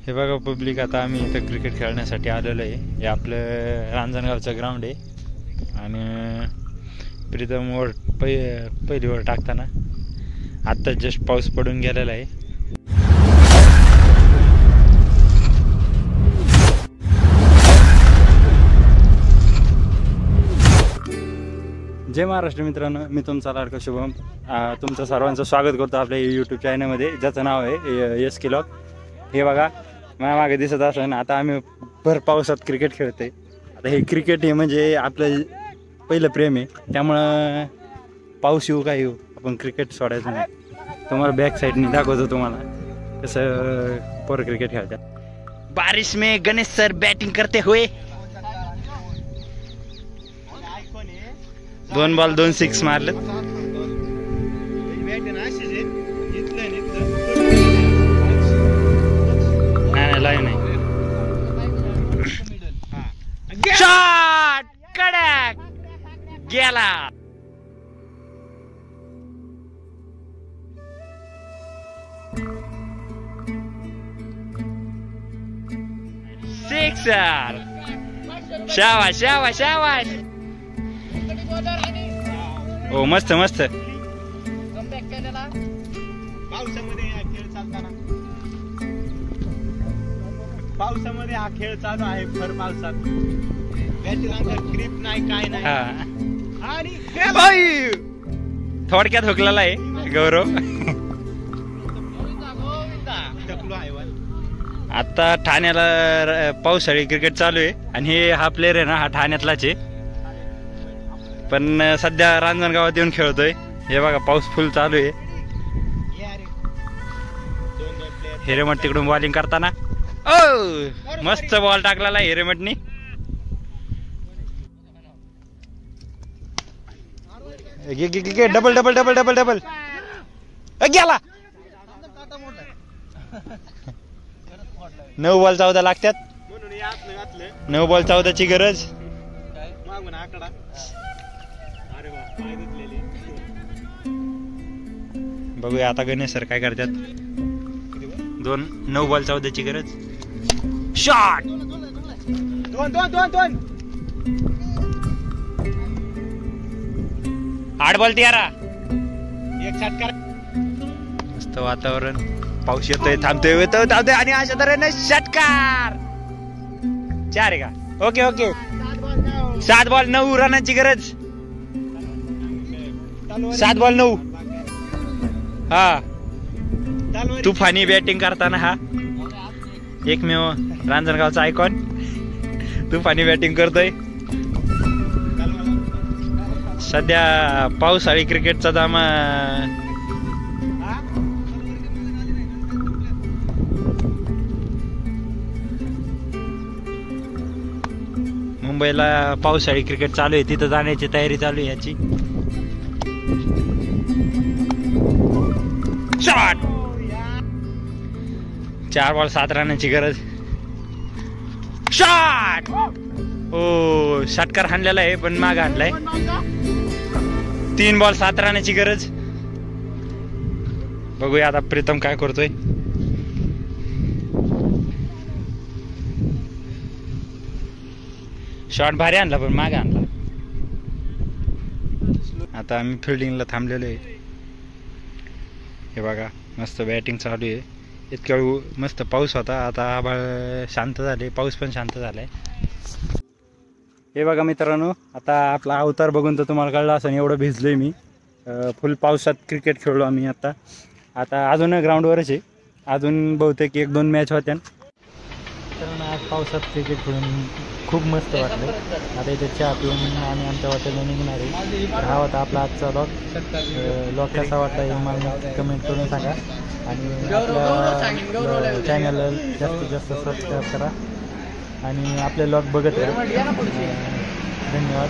हे बघा पब्लिक, आता आम्ही इथं क्रिकेट खेळण्यासाठी आलेलो आहे. हे आपलं रांजणगावचं ग्राउंड आहे आणि प्रीतम ओव्हर पहिली ओव्हर टाकताना आत्ता जस्ट पाऊस पडून गेलेला आहे. जय महाराष्ट्र मित्रांनो, मी तुमचा लाडका शुभम. तुमचं सर्वांचं स्वागत करतो आपल्या यूट्यूब चॅनलमध्ये, ज्याचं नाव आहे SK Log. हे बघा माझ्या मागे दिसत असं ना, आता आम्ही भर पावसात क्रिकेट खेळतोय. आता हे क्रिकेट हे म्हणजे आपलं पहिलं प्रेम आहे, त्यामुळं पाऊस येऊ काय येऊ आपण क्रिकेट सोडायचं नाही. तुम्हाला बॅक साईडनी दाखवतो तुम्हाला कसं पोरं क्रिकेट खेळतात. बारिश में गणेश सर बॅटिंग करते हुए 2 बॉल 2 6 मारलेत. नाही लाईव्ह नाही. शॉट कडक गेला. सिक्सर. शाबाश शाबाश शाबाश. हो मस्त मस्त. पावसामध्ये हा खेळ चालू आहे. भर पावसात बॅटला ग्रिप नाही काय नाही. आणि थोडक्यात हुकलेला आहे गौरव. आता ठाण्याला पावसाळी क्रिकेट चालू आहे आणि हे हा प्लेअर आहे ना, हा ठाण्यातलाच आहे, पण सध्या रांजणगावात येऊन खेळतोय. हे बघा पाऊस फुल चालू आहे. हिरेमठ तिकडून बॉलिंग करताना मस्त बॉल टाकलेला हिरेमठनी. Double double double double double गेला. 9 बॉल 14 लागतात. 9 बॉल 14ची गरज. बघूया आता गणेश सर काय करतात. 9 बॉल 14ची गरज. शॉट. 8 बॉल 13. एक षटकार. मस्त वातावरण, पाऊस येतोय, थांबतोय आणि अशा तऱ्हेने षटकार. 4 आहे का? Okay okay. 7 बॉल 9 रनाची गरज. 7 बॉल 9. हा तुफानी बॅटिंग करताना हा एकमेव रांजणगावचा आयकॉन तुफानी बॅटिंग करतोय. सध्या पावसाळी क्रिकेटचा दामा मुंबईला पावसाळी क्रिकेट चालू आहे, तिथं जाण्याची तयारी चालू आहे याची. शॉट. 4 बॉल 7 रनाची गरज. शॉट. हो षटकार हाणलेला आहे पण माग हाणलाय. 3 बॉल 7 रनाची गरज. बघूया आता प्रीतम काय करतोय. शॉट भारी आणला पण माग आणला. आता आम्ही फिल्डिंगला थांबलेलो आहे. हे बघा मस्त बॅटिंग चालू आहे. इतक्या मस्त पाऊस होता, आता आभाळ शांत झाले, पाऊस पण शांत झालाय. हे बघा मित्रांनो, आता आपला अवतार बघून तर तुम्हाला कळलं असं एवढं भिजलोय मी. फुल पावसात क्रिकेट खेळलो आम्ही. आता अजून ग्राउंडवरच आहे, अजून बहुतेक 1-2 मॅच होत्या. तर आज पावसात क्रिकेट खेळून खूप मस्त वाटलं. आता इथे चहा पिऊन आम्ही आमच्या हॉटेलला निघणार आहे. हा होता आपला आजचा लॉग कसा वाटला हे मला कमेंट करून सांगा आणि आपल्या चॅनलला जास्तीत जास्त सबस्क्राईब करा आणि आपले लॉग बघत राहा. धन्यवाद.